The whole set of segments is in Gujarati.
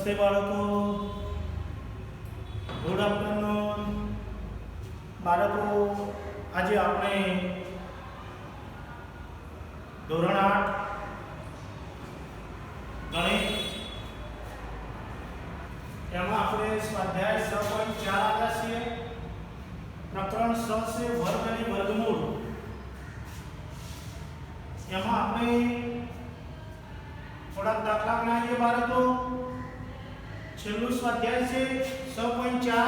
નમસ્તે બાળકો, ગુડ આફ્ટરનૂન બાળકો. આજે આપણે ધોરણ 8 ગણિત એમાં આપણે સ્વાધ્યાય 6.4 આવ્યા છીએ. પ્રકરણ 6 છે વર્ગ અને વર્ગમૂળ. એમાં આપણે થોડાક દાખલા ગણાવીએ બાળકો. છેલ્લું સ્વાધ્યાય છે 6.4.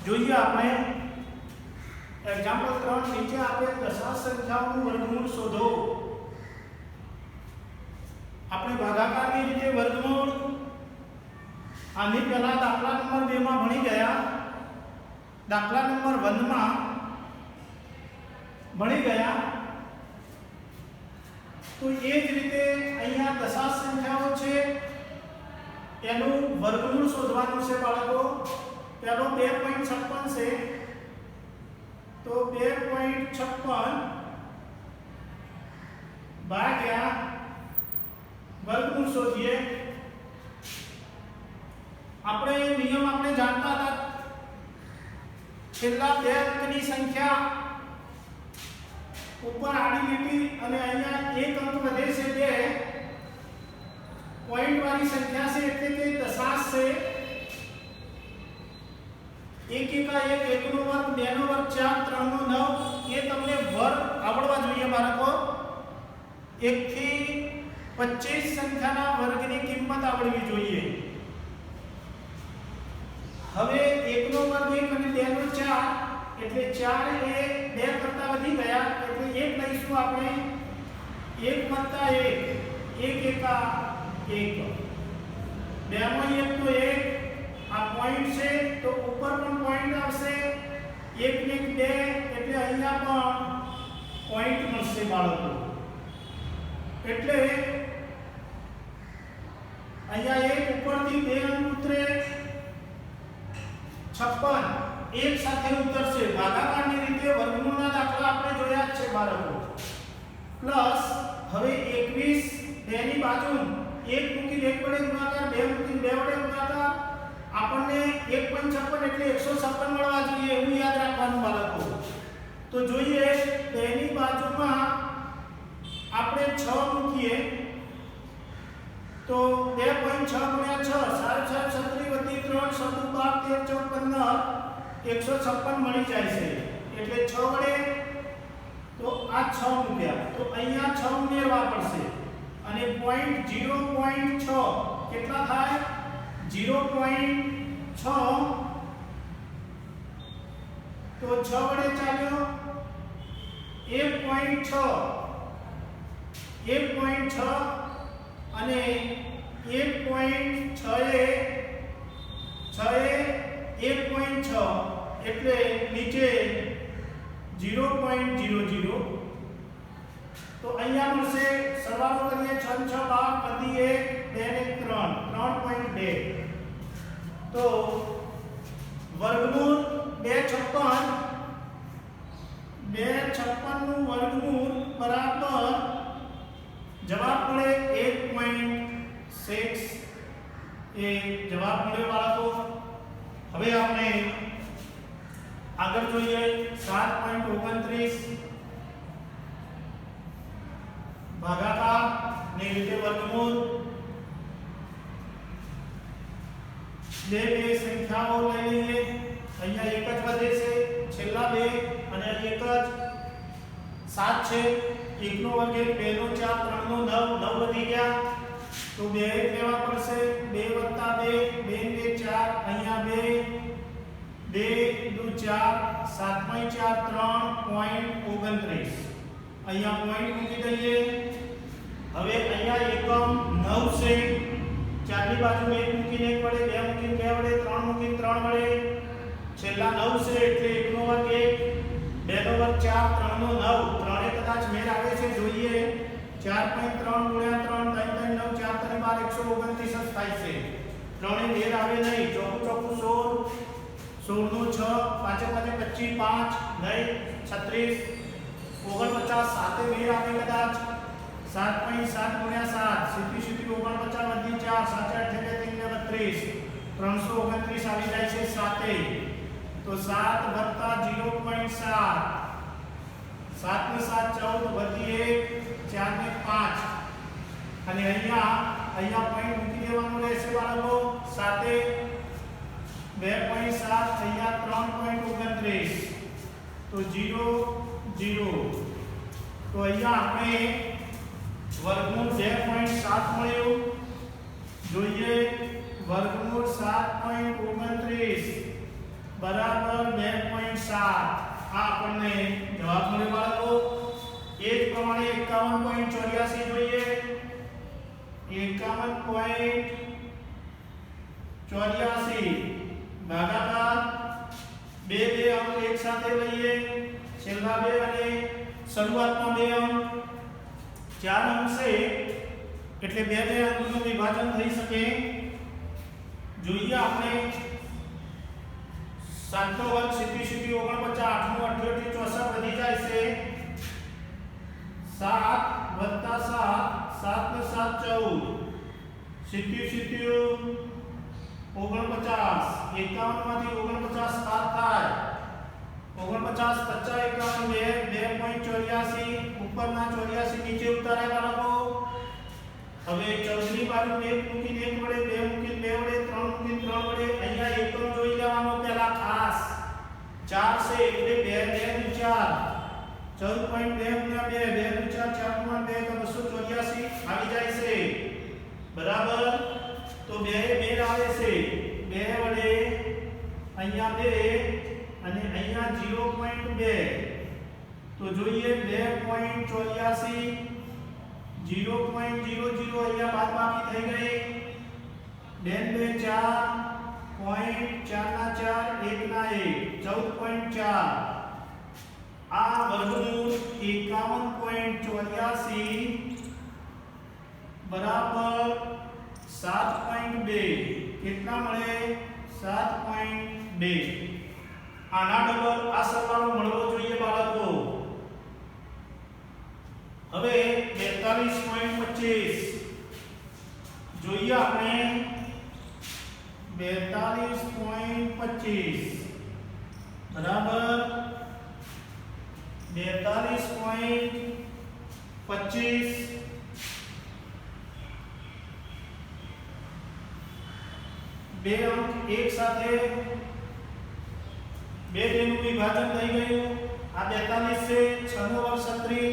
જોઈએ આપણે એક્ઝામ્પલ 3 નીચે આપેલ દશાંશ સંખ્યાઓનું વર્ગમૂળ શોધો. આપણે ભાગાકારની રીતે વર્ગમૂળ આની પહેલા દાખલા નંબર 2 માં ભણી ગયા, દાખલા નંબર 1 માં ભણી ગયા. તો એ જ રીતે અહીંયા દશાંશ સંખ્યાઓ છે એનું વર્ગમૂળ શોધવાનું છે બાળકો. પહેલો 2.56 છે, તો 2.56 ભાગ્યા વર્ગમૂળ શોધીએ. આપણે નિયમ આપણે જાણતા હતા, છેલ્લા બે અંકની સંખ્યા ઉપર આડી લીટી અને અહીંયા એક અંક વધે છે 2 પોઈન્ટ વાળી સંખ્યા છે એટલે કે દશાંશ છે. 1 એકા 1, 1 નો વર્ગ, 2 નો વર્ગ 4, 3 નો 9 એ તમને વર્ગ આવડવા જોઈએ બાળકો. 1 થી 25 સંખ્યાના વર્ગની કિંમત આવડવી જોઈએ. હવે 1 નો વર્ગ 1 અને 2 નો 4 એટલે 4 એ 2 કરતા વધી ગયા એટલે 1 લઈશું આપણે. 1 + 1 1 એકા 1, 2 માં 1 તો 1. આ પોઈન્ટ છે તો ઉપર પણ પોઈન્ટ આવશે. 1 ને 2 એટલે અહીંયા પણ પોઈન્ટ મળશે બાળકો. એટલે અહીંયા 1 ઉપરથી 2 અંક ઉતરે, 56 એક સાથે ઉતરશે. ભાગાકારની રીતે વર્ગમૂળના દાખલા આપણે જોયા જ છે બાળકો. પ્લસ હવે 21 2 ની બાજુ 1 મૂકી 1 વડે ગુણાકાર, 2 મૂકી 2 વડે ગુણાકાર, આપણને 1.56 એટલે 156 મળવા જોઈએ એવું યાદ રાખવાનું બાળકો. તો જોઈએ 2 ની બાજુમાં આપણે 6 મૂકીએ તો 2.6 × 6 7 7 36 3 7 12 13 14 15 156 મળી જાય છે. એટલે 6 વડે તો આ 6 મૂક્યા તો અહીંયા 6 ઉમેરવા પડશે અને પોઈન્ટ 0.6 કેટલા થાય 0.6. તો 6 વડે ચાલ્યો 1.6 અને 1.6 એ 1.6 એટલે નીચે 0.00. તો અહીંયા મળશે. સરવાળો કરીએ 6 6 12 1 2 3 3.2. તો વર્ગમૂળ 256 નું વર્ગમૂળ બરાબર જવાબ મળે 1.6 એ જવાબ મળ્યો બાળકો. હવે આપણે આગળ જોઈએ 7.29 ભાગાકાર ને રીતે વર્ગમૂળ. બે સંખ્યાઓ લઈ લઈએ. અહીંયા એક જ વધે છે, છેલ્લા 2 અને એક જ 7 છે. 1 નો વર્ગ 1, 2 નો 4, 3 નો 9 9 વધી ગયા તો 2 લેવા પડશે. 2 + 2 2 ને 4 અહીંયા 2 2 દુ 4 7.4 3.29 અહીંયા પોઈન્ટ મૂકી દઈએ. હવે અહીંયા એકમ 9 છે. 4 ની બાજુ 1 મૂકીને 1 વડે, 2 મૂકીને 2 વડે, 3 મૂકીને 3 વડે, છેલ્લા 9 છે એટલે 1 નો વર્ગ 1, 2 નો વર્ગ 4, 3 નો 9 ત્રણે કદાચ મેળ આવે છે જોઈએ. 4.3 × 3 3 9 4 3 12 129 જ થાય છે. ત્રણે મેળ આવે નહીં. ચોકું ચોકું 16 નો 6 5 5 25 5 9 36 49 સાતે મેળ આવે કદાચ. 7.7 ગુણ્યા 7 સીધી સીધી 49 વધી 4 સાચા 32 329 આવી જાય છે 7 તો 7 વત્તા 0.7 7 ને 7 14 વધી 1 4 ને 5 અને અહીંયા પોઈન્ટ મૂકી દેવાનું રહેશે બાળકો સાથે 2.7 અહીંયા 3.29 તો 0 0 તો અહીંયા આપણે વર્ગમૂળ 2.7 મળ્યું જોઈએ વર્ગમૂળ 7.29 બરાબર 2.7 આ આપણને જવાબ મળ્યો બાળકો એ જ પ્રમાણે 51.84 જોઈએ 51.84 ભાગાકાર બે અંક એક સાથે લઈએ છેલ્લા બે અને શરૂઆતના બે અંક 4 અંક છે એટલે બે અંકનું વિભાજન થઈ શકે જોઈએ આપણે 7 નો વર્ગ સીધી સીધી 49 8 નો 88 64 વધી જાય છે 7 વત્તા 7 7 ને 7 14 સીધી સીધી 49 51 માંથી 49 બાદ થાય 49 50 51 2.84 ઉપરના 84 નીચે ઉતાર્યા બાળકો હવે 14 ની બાજુ 1 મૂકીને 1 વડે 2 મૂકીને 2 વડે 3 મૂકીને 3 વડે અહીંયા એકમ જોઈ લેવાનો પહેલા ખાસ 4 છે એટલે 2 2 4 14.2 ગુણ્યા 2 2 4 4 ગુણ્યા 2 તો 284 આવી જાય છે બરાબર તો 2 મેળ આવે છે 2 વડે અહીંયા 2 અને અહીંયા 0.2 તો જોઈએ 2.84 0.00 અહીંયા બાદબાકી થઈ ગઈ 2 2 4 4 ના 4 1 ના 1 14.4 આ વર્ગમૂળ 51.84 બરાબર 7.2 કેટલા મળે 7.2 આના ડબલ આ સરવાળો મળવો જોઈએ બાળકો હવે 42.25 જોઈએ આપણે 42.25 બરાબર 42.25 બે અંક એક સાથે બે નું વિભાજન થઈ ગયું આ 42 છે 6 નો વર્ગ 36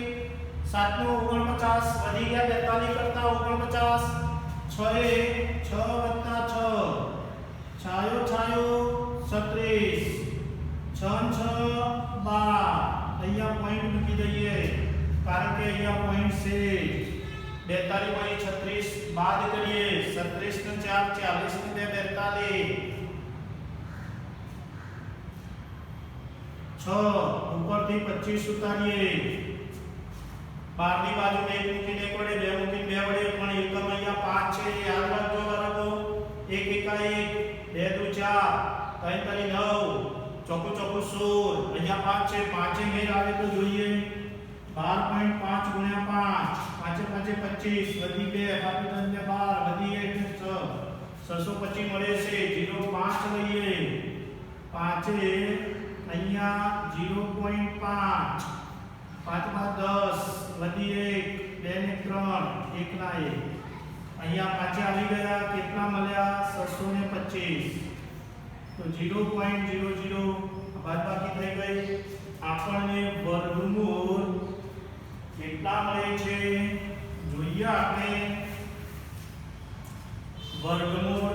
7 નો 49 વધી ગયા 42 કરતા 49 6 એ 6 વત્તા 6 છાયો છાયો 36 6 6 12 અહીંયા પોઈન્ટ મૂકી દઈએ કારણ કે અહીંયા પોઈન્ટ છે 42.36 બાદ કરીએ 37 ને 4 40 ને 2 42 6 ઉપરથી 25 ઉતારીએ 12 ની બાજુ 1 મૂકીને 1 વડે 2 મૂકીને 2 વડે પણ એકમ અહીંયા 5 છે યાદ રાખજો બરાબર 1 1 2 2 4 3 3 9 ચોકુ ચોકુ 16 અહીંયા 5 છે 5 મેળ આવે તો જોઈએ 12.5 ગુણ્યા 5 5 5 25 વધી 2 5 12 વધી 1 6 625 મળે છે 0.5 લઈએ 5 અહીંયા 0.5 5 10 વધી 1 2 ને 3 1 ના 1 અહીંયા પાછા આવી ગયા કેટલા મળ્યા 625 તો 0.00 બાદબાકી થઈ ગઈ આપણને વર્ગમૂળ કેટલા મળે છે જોઈએ આપણે વર્ગમૂળ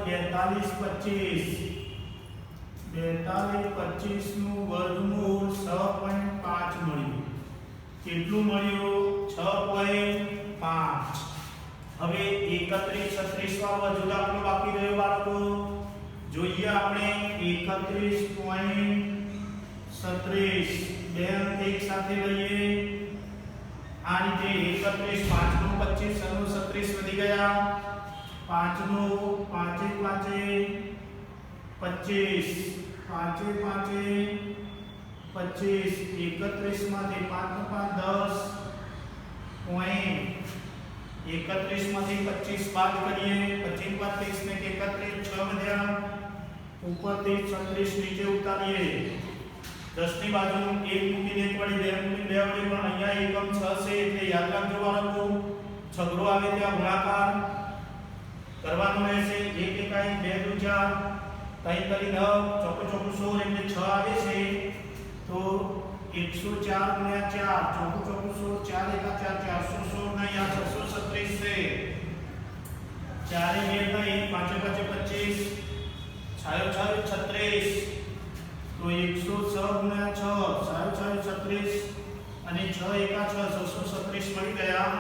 42.25 નું વર્ગમૂળ 6.5 મળ્યું કેટલું મળ્યું 6.5 હવે 31 36 વાળો હજુ દાખલો બાકી રહ્યો બાળકો જોઈએ આપણે 31.37 બે અંક એક સાથે લઈએ આ રીતે 31 5 નો 25 નો 36 વધી ગયા 5 નો 5 5 25 5 5 25 31 માંથી 5 નો 5 10 પોઈન્ટ 31 માંથી 25 બાદ કરીએ 25 બાદ 30 ને 31 6 વધ્યા ઉપરથી 36 નીચે ઉતારીએ 10 ની બાજુ 1 મૂકીને 1 વડે 2 મૂકીને 2 વડે પણ અહીંયા એકમ 6 છે એટલે યાદ રાખજો બાળકો છગડો આવે ત્યાં ગુણાકાર કરવાનો રહેશે 1 એકાઈ 2 દુ 4 3 કરી 9 ચોકો ચોકો 16 એટલે 6 આવે છે તો 104 ગુણ્યા 4 ચોકો ચોકો 16 4 એકા 4 416 ના યા 636 છે 4 એ 2 નહીં 5 5 25 6 6 36 તો 106 ગુણ્યા 6 6 6 36 અને 6 એકા 6 636 મળી ગયા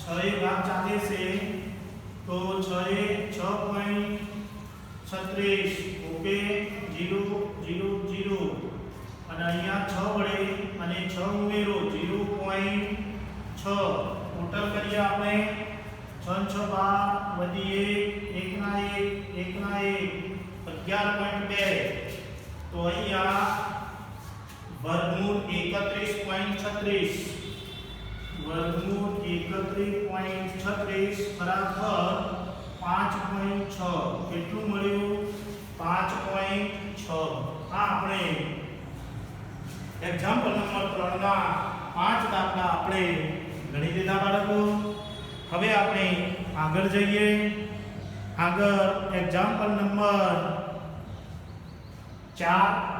6 એ ભાગ ચાલે છે તો 6 એ 6.36 ઓકે 0 0 0 અને અહીંયા 6 વડે અને 6 ઉમેરો 0.6 ટોટલ કરીએ આપણે 6 6 12 વધી 1 ના 1 1 ના 1 11.2 તો અહીંયા વર્ગમૂળ 31.36 વર્ગમૂળ 31.36 બરાબર 5.6 કેટલું મળ્યું 5.6 આ આપણે એક્ઝામ્પલ નંબર 3 ના 5 દાખલા આપણે ગણી લીધા બાળકો હવે આપણે આગળ જઈએ આગળ એક્ઝામ્પલ નંબર 4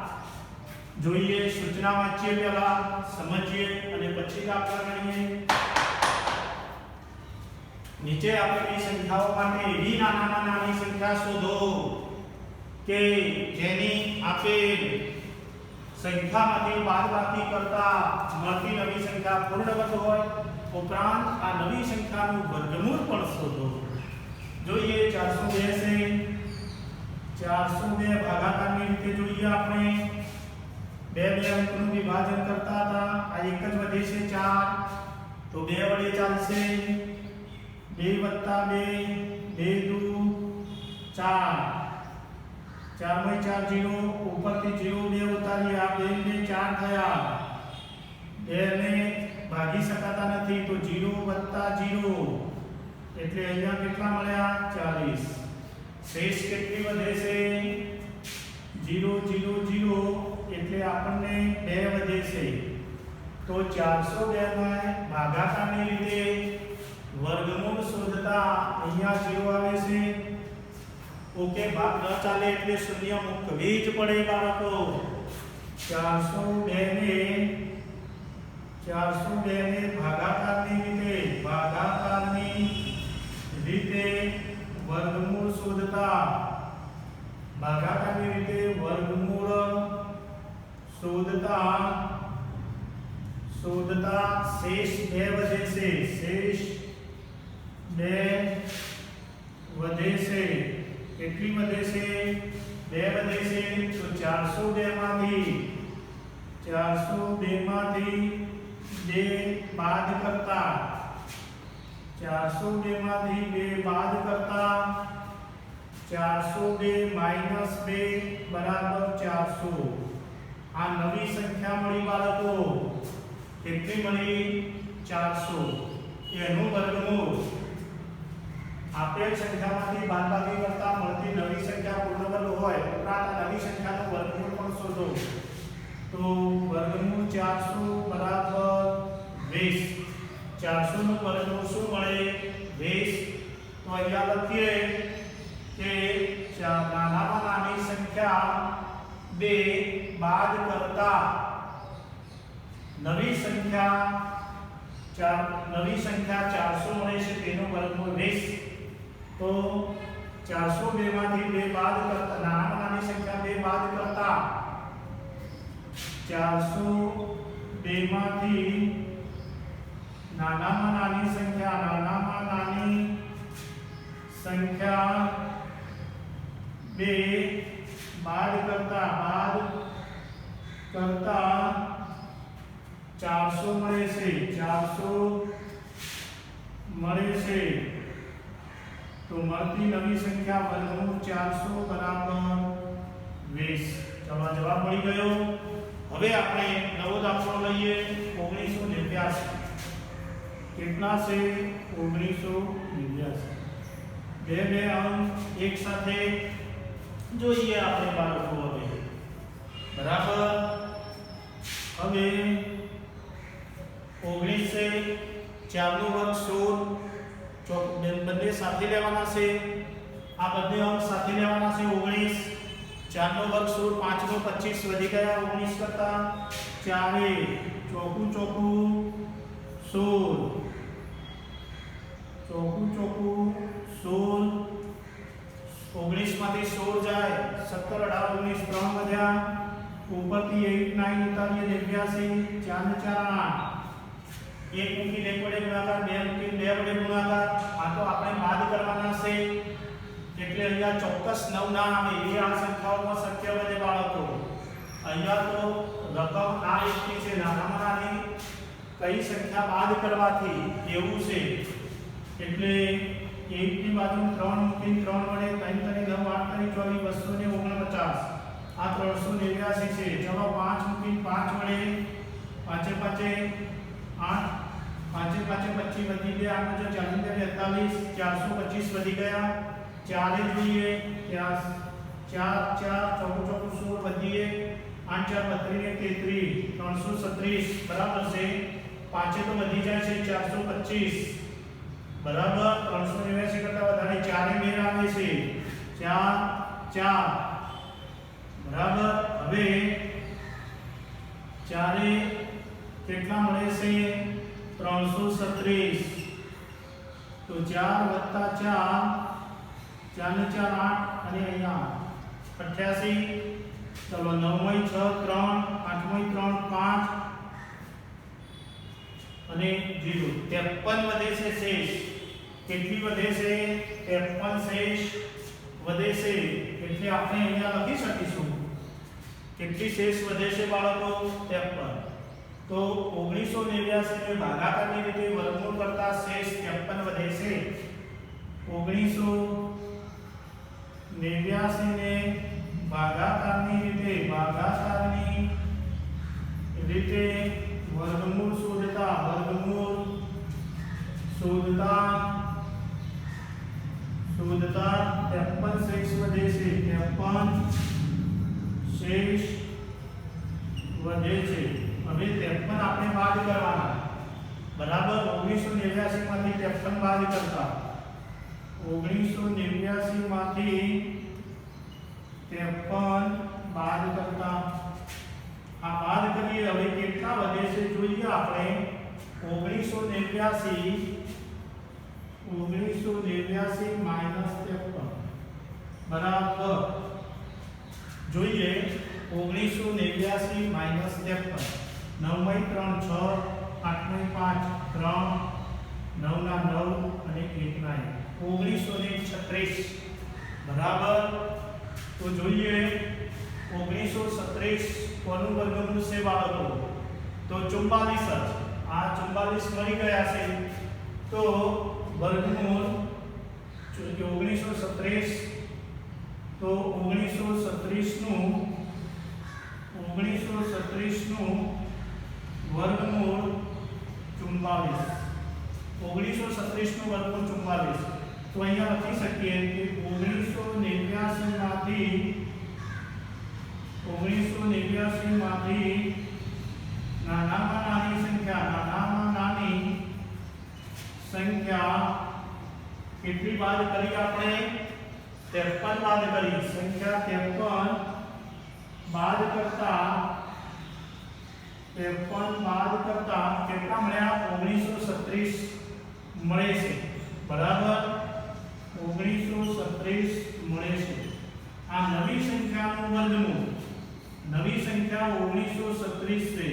જોઈએ સૂચના વાંચીએ પહેલા સમજીએ અને પછી દાખલા ગણીએ નીચે આપેલી સંખ્યાઓ માટે એવી નાનામાં નાની સંખ્યા શોધો કે જેની આપેલ સંખ્યામાંથી બાદબાકી કરતા મળતી નવી સંખ્યા પૂર્ણ વર્ગ હોય ઉપરાંત આ નવી સંખ્યાનું વર્ગમૂળ પણ શોધો જોઈએ 402 છે 402 ભાગાકારની રીતે જોઈએ આપણે બે અંકનું વિભાજન કરતા હતા આ એક જ વધે છે 4 તો 2 વડે ચાલશે 2 + 2 2 દુ 4 4 × 4 0 ઉપરથી 0 2 ઉતારી આ 2 ને 4 થયા 2 ને ભાગી શકાતા નથી તો 0 + 0 એટલે અહીંયા કેટલા મળ્યા 40 શેષ કેટલી વધે છે 0 0 0 એટલે આપણને 2 વધે છે તો 402 માં ભાગાકારની રીતે વર્ગમૂળ શોધતા અહીંયા 0 આવે છે ઓકે ભાગ ન ચાલે એટલે શૂન્ય મૂકવી જ પડે બાળકો 402 ને ભાગાકારની રીતે વર્ગમૂળ શોધતા શેષ 2 વધે છે શેષ 2 વધે છે કેટલી વધે છે 2 વધે છે તો 402 માંથી 2 બાદ કરતા 402 -2 બરાબર 400 આ નવી સંખ્યા મળી બાળકો કેટલી મળી 400 એનું વર્ગમૂળ આપેલ સંખ્યામાંથી બાદબાકી કરતા મળતી નવી સંખ્યા પૂર્ણ વર્ગ હોય ઉપરાંત નવી સંખ્યાનું વર્ગમૂળ પણ શોધો તો વર્ગમૂળ 400 બરાબર 20 400 નું વર્ગમૂળ શું મળે 20 તો અહીંયા લખીએ કે નાનામાં નાની સંખ્યા 2 બાદ કરતા નવી સંખ્યા 400 મળે છે તેનું વર્ગમૂળ 20 તો 402 માંથી 2 બાદ કરતા નાનામાં નાની સંખ્યા 2 બાદ કરતા 402 માંથી નાનામાં નાની સંખ્યા 2 બાદ કરતા 400 મળે છે તો મળતી નવી સંખ્યા વર્ગમૂળ 400 બરાબર 20 ચલો જવાબ મળી ગયો હવે આપણે નવો દાખલો લઈએ 1989 કેટલા છે 1989 બે અંક એક સાથે જોઈએ આપણે બાળકો હવે બરાબર હવે 19 છે 4 નો વર્ગ 16 બંને સાથે લેવાના છે આ બંને અંક સાથે લેવાના છે 19 4 નો વર્ગ 16 5 નો 25 વધી ગયા 19 કરતા 4 ચોકું 16 16 19 માંથી 16 જાય 17 18 19 3 વધ્યા ઉપરથી 8 9 ઉતારીએ 82 4 ને 4 8 એક મૂકી 1 વડે ગુણાકાર બે મૂકી 2 વડે ગુણાકાર આ તો આપણે બાદ કરવાના છે એટલે અહીંયા ચોક્કસ 9 ના આવે એ આ સંખ્યાઓમાં શક્ય બને બાળકો અહીંયા તો રકમ આ એકની છે નાનામાં નાની કઈ સંખ્યા બાદ કરવાથી એવું છે એટલે 1 ની બાજુ 3 મૂકી 3 વડે 3 3 9 8 3 24 249 આ 389 છે જવાબ 5 મૂકી 5 વડે 5 5 8 5 5 25 વધી ગયા 8 40 42 425 વધી ગયા 4 જોઈએ 4 4 4 16 વધીએ 8 4 32 33 બરાબર છે 5 તો વધી જાય છે 425 બરાબર 389 કરતા વધારે 4 મેળ આવે છે 4 4 બરાબર હવે 4 કેટલા મળે છે 336 તો 4 વત્તા 4 4 ને 4 8 અને અહીંયા 88 ચલો 9 6 3 8 3 5 અને 0 53 વધે છે શેષ કેટલી વધે છે 53 શેષ વધે છે એટલે આપણે અહીંયા લખી શકીશું કેટલી શેષ વધે છે બાળકો 53 તો 1989 ને ભાગાકારની રીતે વર્ગમૂળ કરતા શેષ 53 વધે છે 1989 ને ભાગાકારની રીતે વર્ગમૂળ શોધતા 53 શેષ વધે છે 53 શેષ વધે છે હવે 53 આપણે બાદ કરવાના બરાબર 1989 માંથી 53 બાદ કરતા 1989 માંથી 53 બાદ કરતા આ બાદ કરીએ હવે કેટલા વધે છે જોઈએ આપણે 1989 માઈનસ 53 બરાબર જોઈએ 1989 માઈનસ 53 9 3 6 8 5 3 9 ના 9 અને 1 ના 1936 બરાબર તો જોઈએ 1936 કોનું વર્ગમૂળ છે બાળકો તો 44 આ 44 મળી ગયા છે તો વર્ગમૂળ 1936 તો 1936 નું વર્ગમૂળ 44 1936 નું વર્ગમૂળ 44 તો અહીંયા લખી શકીએ કે 1989 માંથી નાનામાં નાની સંખ્યા કેટલી બાદ કરી આપણે 53 બાદ કરી સંખ્યા 53 બાદ કરતા કેટલા મળ્યા 1936 મળે છે બરાબર 1936 મળે છે આ નવી સંખ્યાનું વર્ગમૂળ નવી સંખ્યા 1936 છે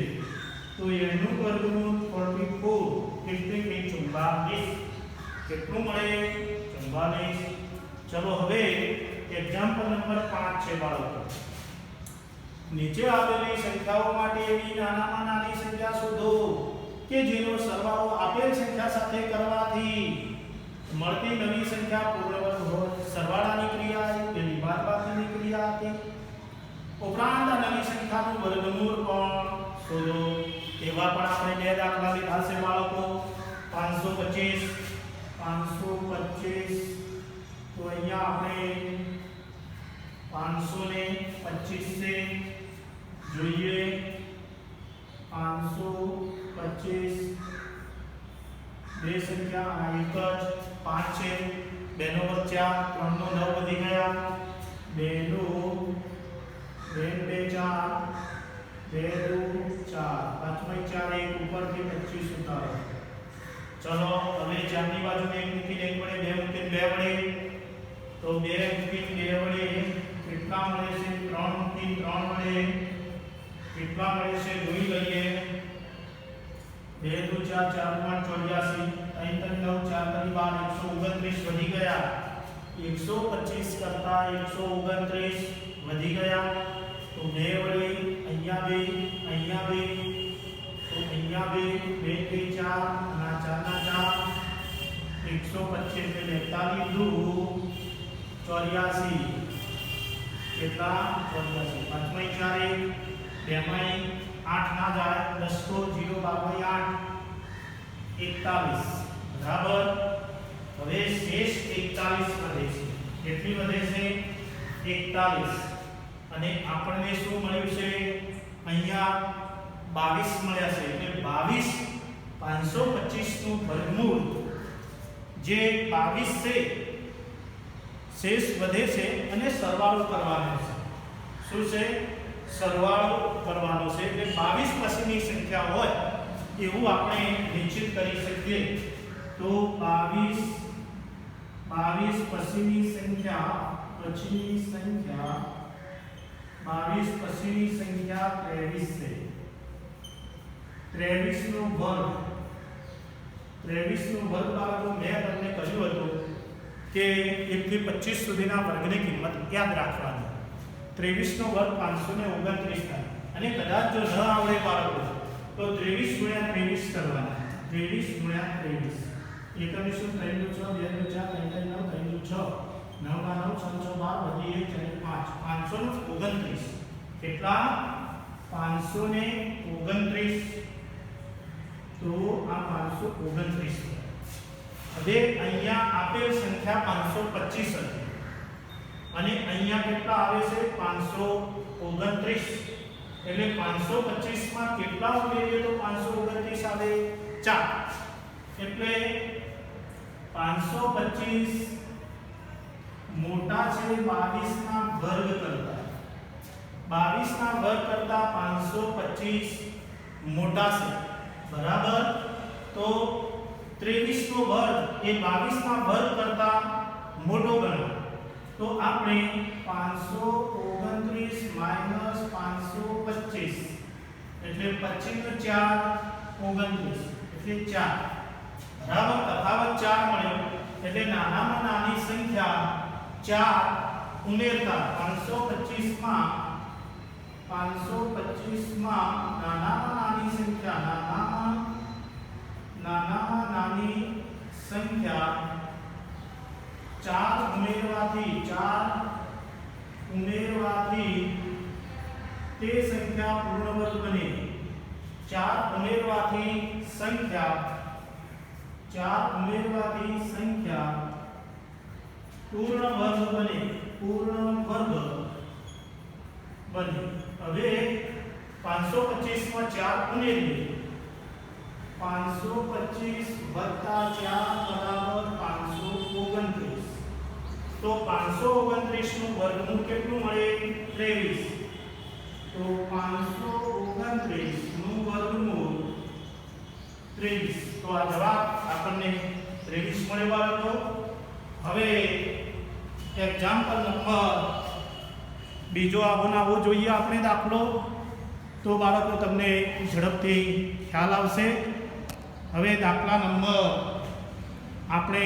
તો એનું વર્ગમૂળ 44 એટલે કે 44 કેટલું મળે 44 ચલો હવે એક્ઝામ્પલ નંબર 5 છે બાળકો નીચે આપેલી સંખ્યાઓ માટે એવી નાનામાં નાની સંખ્યા શોધો કે જેનો સરવાળો આપેલ સંખ્યા સાથે કરવાથી મળતી નવી સંખ્યા પૂર્ણવર્ગ હોય સરવાળાની ક્રિયા તેની બાદબાકીની ક્રિયા હતી ઉપરાંત આ નવી સંખ્યાનું વર્ગમૂળ પણ શોધો એવા પણ આપણે બે દાખલા લીધા છે બાળકો 525 525 तो અહીંયા આપણે 525 से જોઈએ 525 બે સંખ્યા આ એક જ 5 છે 2 નો વર્ગ 4 3 નો 9 વધી ગયા 2 નો 2 4 2 4 પાંચમાં 4 એક ઉપરથી 25 ઉતારો चलो હવે 4 ની બાજુને 1 મૂકીને 1 વડે 2 મૂકીને 2 વડે તો 2 મૂકીને 2 વડે કેટલા મળે છે 3 મૂકીને 3 વડે કેટલા મળે છે જોઈ લઈએ 2 2 4 4 5 84 3 3 9 4 3 12 129 વધી ગયા 125 કરતા 129 વધી ગયા તો 2 વડે અહીંયા 2 અહીંયા 2 तो અહીંયા 2 2 4 ના 4 ના 4 125 એટલે 42 84 કેટલા 84 પાંચમાં 4 બેમાં 8 ના જાય 10 તો 0 12 8 41 બરાબર હવે શેષ 41 વધે છે કેટલી વધે છે 41 અને આપણને શું મળ્યું છે અહીંયા 22 મળ્યા છે એટલે 22 525 નું વર્ગમૂળ જે 22 છે શેષ વધે છે અને સરવાળો કરવાનો છે શું છે સરવાળો કરવાનો છે એટલે 22 પછીની સંખ્યા હોય એવું આપણે નિશ્ચિત કરી શકીએ તો 22 પછીની સંખ્યા 22 પછીની સંખ્યા 23 છે 23 નો વર્ગ બાળકો મેં તમને કહ્યું હતું કે 1 થી 25 સુધીના વર્ગની કિંમત યાદ રાખવાની 23 નો વર્ગ 529 થાય અને કદાચ જો ન આવડે બાળકો તો 23 ગુણ્યા 23 કરવાના 23 ગુણ્યા 23 એકમશું 3 નું 6 2 નું 4 3 નું 9 3 નું 6 9 ના 9 6 6 12 વધી 1 4 5 529 કેટલા 529 तो आ 529 હવે અહીંયા આપેલ સંખ્યા 525 હતી અને અહીંયા કેટલા આવે છે 529 એટલે 525 માં કેટલા ઉમેરીએ તો 529 આવે 4 એટલે 525 મોટા છે 22 ના વર્ગ કરતા 22 ના વર્ગ કરતા 525 મોટા છે बराबर तो 23 નો વર્ગ એ 22 ના વર્ગ કરતા મોટો ગણો તો આપણે 529 525 એટલે 25 નો 4 29 એટલે 4 બરાબર તફાવત 4 મળ્યો એટલે નાનામાં નાની સંખ્યા 4 ઉમેરતા 525 માં નાનામાં નાની સંખ્યા નાનામાં નાની સંખ્યા 4 ઉમેરવાથી તે સંખ્યા પૂર્ણ વર્ગ બને 4 ઉમેરવાથી સંખ્યા પૂર્ણ વર્ગ બને હવે 525 માં 4 ઉમેરીએ 525 વત્તા 4 બરાબર 529 તો 529 નું વર્ગમૂળ કેટલું મળે 23 તો 529 નું વર્ગમૂળ 23 તો આ જવાબ આપણને 23 મળે બાળકો હવે એક્ઝામ્પલ નંબર બીજો આવો જોઈએ આપણે દાખલો તો બાળકો તમને ઝડપથી ખ્યાલ આવશે હવે દાખલા નંબર આપણે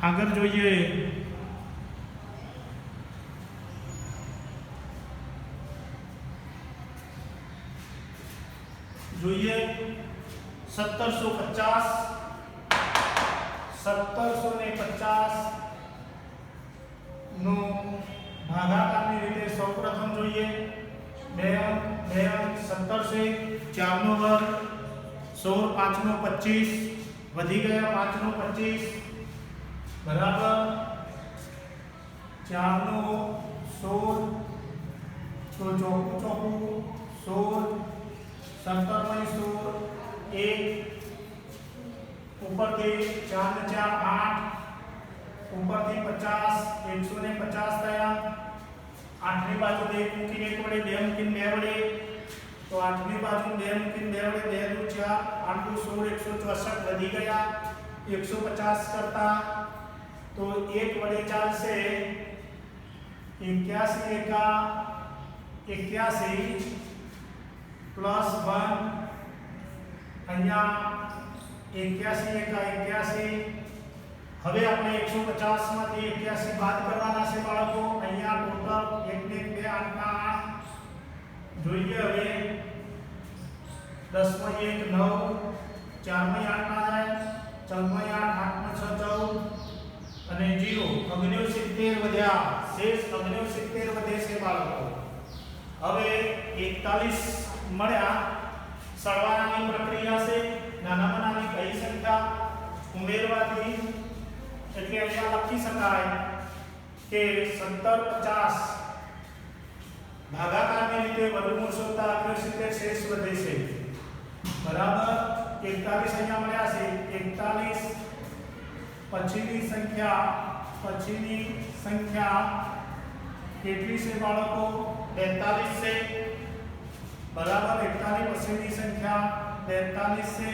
આગળ જોઈએ જોઈએ 1750 નો ભાગાકારની રીતે સૌપ્રથમ જોઈએ 2 અંક 17 છે 4 નો વર્ગ 16 5 નો 25 વધી ગયા 5 નો 25 બરાબર 4 નો 16 તો ચોકું ચોકું 16 17 નો 16 1 ઉપરથી 4 ને 4 8 ઉપરથી 50 150 થયા 8 ની બાજુ 2 મૂકીને 1 વડે 2 મૂકીને 2 વડે તો 8 ની બાજુ 2 મૂકીને 2 વડે 2 દુ 4 8 દુ 16 164 વધી ગયા 150 કરતા તો 1 વડે ચાલશે 81 એકા 81 પ્લસ 1 અહીંયા 81 એકા 81 હવે આપણે 150 માંથી 81 બાદ કરવાના છે બાળકો અહીંયા ટોટલ 1 ને 2 8 ના 8 જોઈએ હવે 10 માં 1 9 4 માં 8 ના જાય 4 માં 8 8 માં 6 14 અને 0 69 વધ્યા શેષ 69 વધે છે બાળકો હવે 41 મળ્યા સરવાળાની પ્રક્રિયા છે નાનામાં નાની કઈ સંખ્યા ઉમેરવાથી એટલે અહીંયા લખી શકાય કે 17 50 ભાગાકારને લીધે વર્ગમૂળ શોધતા 71 શેષ વધે છે બરાબર 41 અહીંયા મળ્યા છે 41 પછીની સંખ્યા કેટલી છે બાળકો 42 છે બરાબર 41 પછીની સંખ્યા 42 છે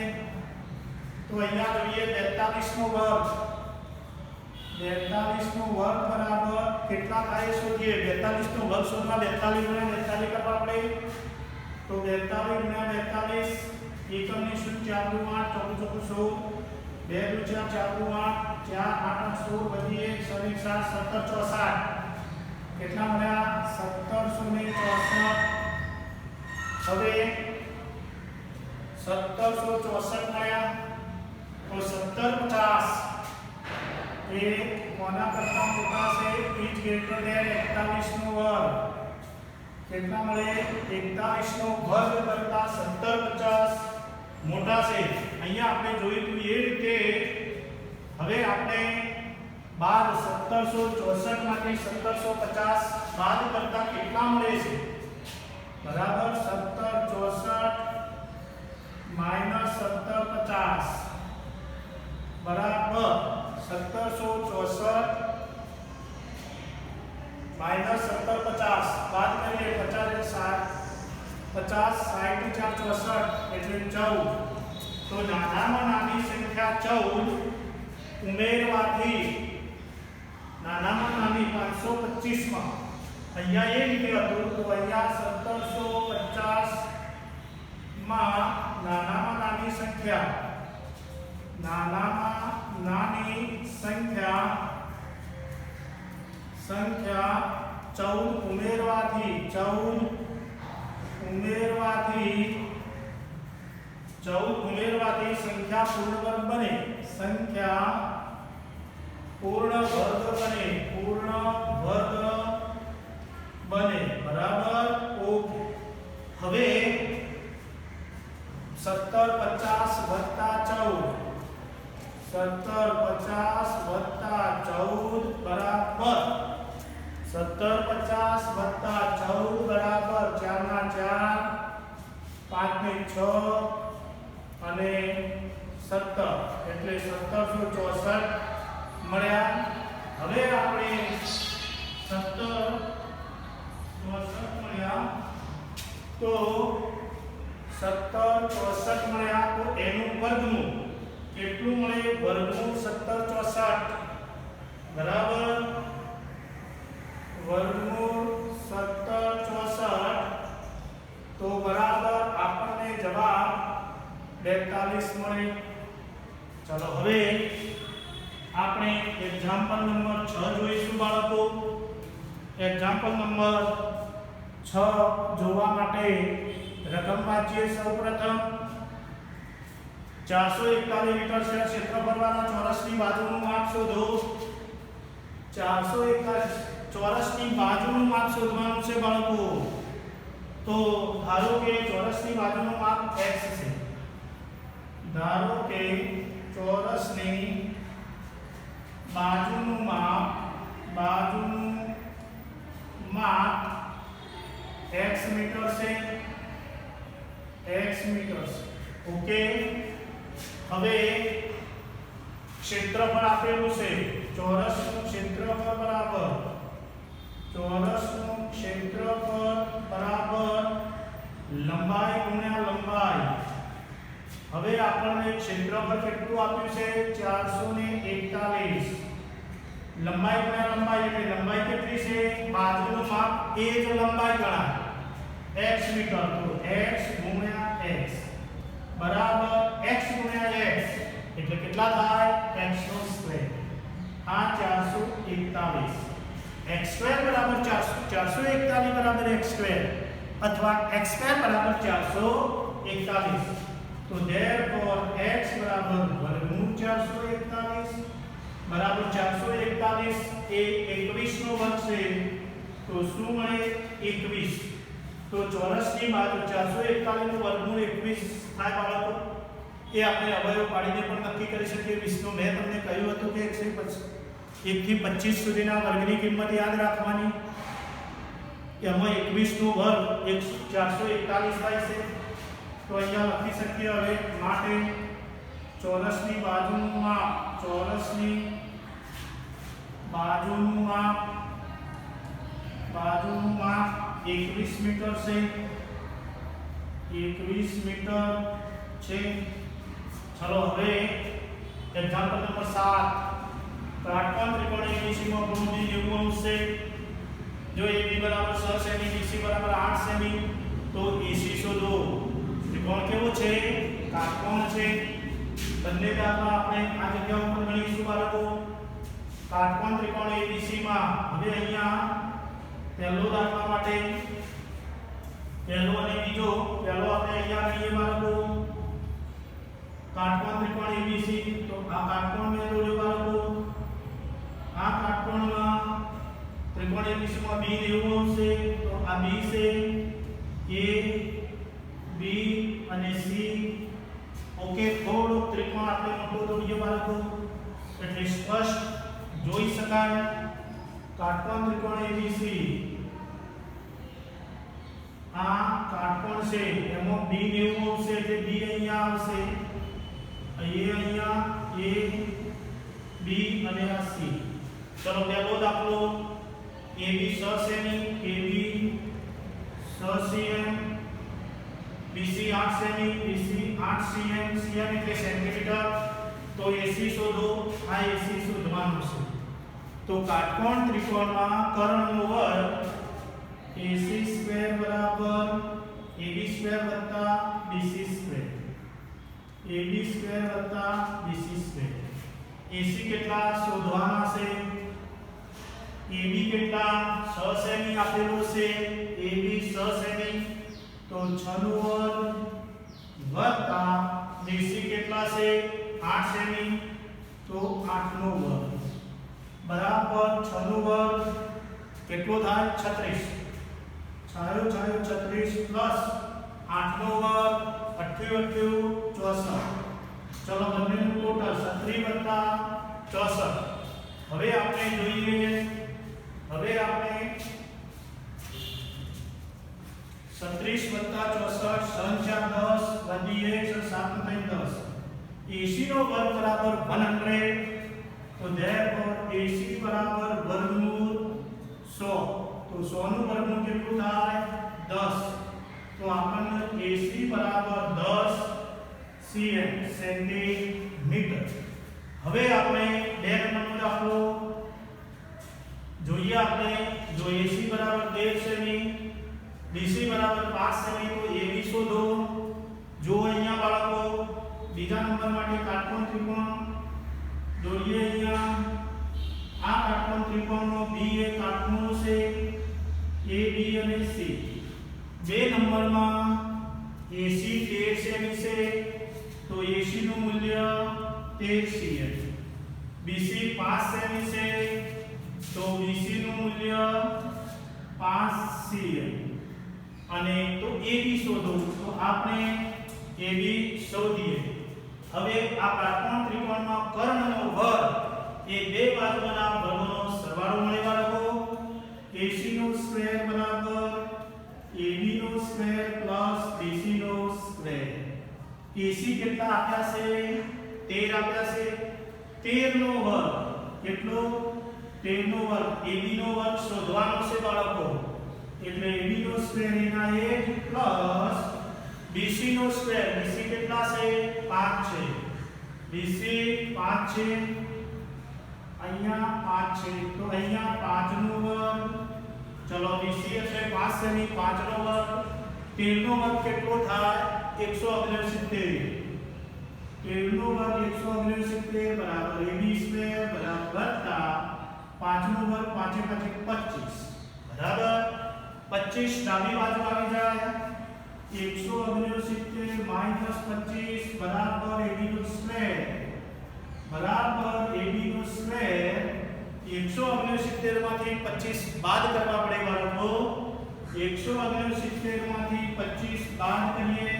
તો અહીંયા જોઈએ 42 નો વર્ગ 42 નો વર્ગ બરાબર કેટલા થાય શોધીએ 42 નો વર્ગ શોધવા 42 ગુણ્યા 42 કરવા પડે તો 42 ગુણ્યા 42 એકમ ની શું 4 દુ 8 ચોકું ચોકું 16 2 દુ 4 4 દુ 8 4 8 16 વધી 1 6 7 17 64 કેટલા મળ્યા 1764 હવે 1764 મળ્યા તો 1750 એ કોના કરતા મોટા છે ઇઝ ગ્રેટર ધેન 41 નો વર્ગ કેટલા મળે 41 નો વર્ગ કરતા 1750 મોટા છે અહીંયા આપણે જોયું એ રીતે હવે આપણે બાદ 1764 માંથી 1750 બાદ કરતા કેટલા મળે છે બરાબર 1764 માઈનસ 1750 બરાબર 1764 माइनस 1750 बात करिए 50 60 64 એટલે 14 તો નાનામાં નાની સંખ્યા 14 ઉમેરવાથી નાનામાં નાની 525 માં અહીંયા એ રીતે હતું તો અહીંયા 1750 માં નાનામાં નાની સંખ્યા 14 ઉમેરવાથી સંખ્યા પૂર્ણ વર્ગ બને બરાબર ઓકે હવે 1750 વત્તા 14 બરાબર 1750 વત્તા 14 બરાબર 4 ના 4 5 ને 6 અને 17 એટલે 1764 મળ્યા હવે આપણે 1764 મળ્યા તો 1764 મળ્યા તો એનું વર્ગમૂળ કેટલું મળે વર્ગમૂળ 1764 બરાબર વર્ગમૂળ 1764 તો બરાબર આપણને જવાબ 42 મળે ચલો હવે આપણે એક્ઝામ્પલ નંબર 6 જોઈશું બાળકો એક્ઝામ્પલ નંબર 6 જોવા માટે રકમ વાંચીએ સૌપ્રથમ 441 મીટર છે ક્ષેત્રફળવાળા ચોરસની બાજુનું માપ શોધો 441 ચોરસની બાજુનું માપ શોધવાનું છે બાળકો તો ધારો કે ચોરસની બાજુનું માપ x છે ધારો કે ચોરસની બાજુનું માપ x મીટર છે, ઓકે। હવે ક્ષેત્રફળ આપેલું છે, ચોરસનું ક્ષેત્રફળ બરાબર લંબાઈ ગુણ્યા લંબાઈ। હવે આપણને ક્ષેત્રફળ કેટલું આપ્યું છે 441, લંબાઈ ગુણ્યા લંબાઈ એટલે લંબાઈ કેટલી છે, બાજુનું માપ એ જ લંબાઈ ગણાય x મીટર, તો x ગુણ્યા x બરાબર x ગુણ્યા x એટલે કેટલા થાય x નો સ્ક્વેર। આ 441 x સ્ક્વેર બરાબર 441 બરાબર x સ્ક્વેર અથવા x સ્ક્વેર બરાબર 441। તો therefore x બરાબર વર્ગમૂળ 441 બરાબર 441 એ 21 નો વર્ગ છે, તો શું મળે 21। તો ચોરસની બાજુ 441 નું વર્ગમૂળ 21 થાય બાળકો। એ આપણે અવયવ પાડીને પણ નક્કી કરી શકીએ। 20 નો મેં તમને કહ્યું હતું કે 1 થી 25 સુધીના વર્ગની કિંમત યાદ રાખવાની, એમાં 21 નો વર્ગ 441 થાય છે। તો અહીંયા લખી શકીએ હવે માટે ચોરસની બાજુનું માપ 21 મીટર છે, 21 મીટર છે। ચલો હવે એક્ઝામ્પલ નંબર 7, કાટકોણ ત્રિકોણ ABC માં ભૂમિતિ 90 અંશ છે। જો AB બરાબર 6 સેમી, BC બરાબર 8 સેમી, તો AC શોધો। ત્રિકોણ કેવો છે, કાટકોણ છે। બંને દાખલા આપણે આ જગ્યા ઉપર ગણીશું બાળકો। કાટકોણ ત્રિકોણ ABC માં હવે અહીંયા પહેલો દાખલા માટે પહેલો અને બીજો, પહેલો આપણે અહીંયા ગણીએ બાળકો કાટકોણ ત્રિકોણ ABC। તો આ કાટકોણ મેં દોર્યો બાળકો। આ કાટકોણમાં ત્રિકોણ ABC માં B 90 અંશ છે, તો આ B છે, A B અને C, ઓકે। થોડો ત્રિકોણ આપણે મોટો દોરીએ બાળકો એટલે સ્પષ્ટ જોઈ શકાય। કાટકોણ ત્રિકોણ ABC, આ કાટકોણ છે એમાં B 90 અંશ છે એટલે B અહીંયા આવશે, અહીંયા A B અને આ C। ચલો પહેલો દાખલો AB 6 semi, AB 6 cm, BC 8 semi, BC 8 cm, cm એટલે સેન્ટીમીટર। તો AC શોધો, આ AC શોધવાનું છે। તો કાટકોણ ત્રિકોણમાં કર્ણનો વર્ગ AC સ્ક્વેર બરાબર AB સ્ક્વેર વત્તા BC સ્ક્વેર, AB સ્ક્વેર વત્તા BC સ્ક્વેર। AC કેટલા શોધવાના છે, AB કેટલા 6 સેમી આપેલો છે, AB 6 સેમી, તો 6 નો વર્ગ વત્તા BC કેટલા છે 8 સેમી, તો 8 નો વર્ગ બરાબર 6 નો વર્ગ કેટલો થાય 36, 36 પ્લસ 8 નો વર્ગ 88 64। ચલો બંનેનું ટોટલ 36 વત્તા 64। હવે આપણે જોઈએ, હવે આપણે 36 વત્તા 64 3 4 10 વધી 1 7 3 10, AC નો વર્ગ બરાબર 100। તો therefore AC બરાબર વર્ગમૂળ 100, તો 100 નું વર્ગમૂળ કેટલું થાય 10। તો આપણને AC બરાબર 10 cm સેન્ટીમીટર। હવે આપણે 2 નંબરનો દાખલો જોઈએ। આપણે જો AC બરાબર 13 સેમી, BC બરાબર 5 સેમી, તો AB શોધો। જો અહીંયા બાળકો બીજા નંબર માટે કાટકોણ ત્રિકોણ દોરીએ। અહીંયા આ કાટકોણ ત્રિકોણનો B એ કાટખૂણો છે AB અને C। 2 નંબરમાં AC 13 સેમી છે, તો AC નું મૂલ્ય 13 cm, BC 5 સેમી છે, તો BC નું મૂલ્ય 5 cm, અને તો AB શોધો। તો આપણે AB શોધીએ। હવે આ કાટકોણ ત્રિકોણમાં કર્ણનો વર્ગ એ બે બાજુના વર્ગોનો સરવાળો મળે બાળકો. AC નો સ્ક્વેર બરાબર AB નો સ્ક્વેર પ્લસ BC નો સ્ક્વેર. AC કેટલા આપ્યા છે? 13 આપ્યા છે. 13 નો વર્ગ કેટલો? 13 નો વર્ગ. AB નો વર્ગ શોધવાનો છે બાળકો. એટલે AB નો સ્ક્વેર એના 1 પ્લસ BC નો સ્ક્વેર. BC કેટલા છે? 5 છે. BC 5 છે. અહીંયા 5 છે તો અહીંયા 5 નો વર્ગ. ચલો BC એટલે 5 છે ની 5 નો વર્ગ. 13 નો વર્ગ કેટલો થાય? 169. 13 નો વર્ગ 169 બરાબર AB સ્ક્વેર બરાબર વત્તા 5 નો વર્ગ 5 × 25 બરાબર 25 ડાબી બાજુ આવી જાય. 169 માઈનસ 25 બરાબર AB નો સ્ક્વેર બરાબર AB નો સ્ક્વેર. 169 માંથી 25 બાદ કરવા પડે બાળકો. 169 માંથી 25 બાદ કરીએ.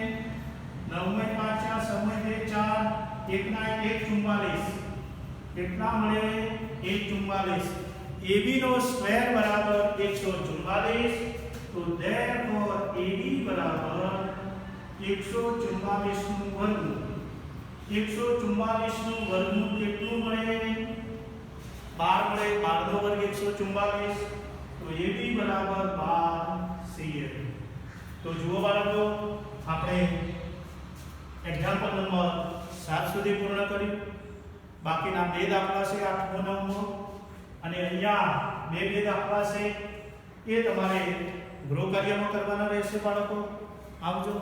9 × 5 = 4 1 ના 1 44. કેટલા મળે? 144. AB નો સ્ક્વેર બરાબર 144. તો therefore AB બરાબર 144 નું વર્ગમૂળ. 144 નું વર્ગમૂળ કેટલું મળે? 12 મળે. 12 નો વર્ગ 144. તો AB બરાબર 12 CM. તો જુઓ બાળકો આપણે એક્ઝામ્પલ નંબર 7 સુધી પૂર્ણ કર્યું. બાકીના બે દાખલા છે 8મો 9મો અને અહીંયા બે દાખલા છે એ તમારે ગૃહ કાર્યમાં કરવાના રહેશે બાળકો. આવજો.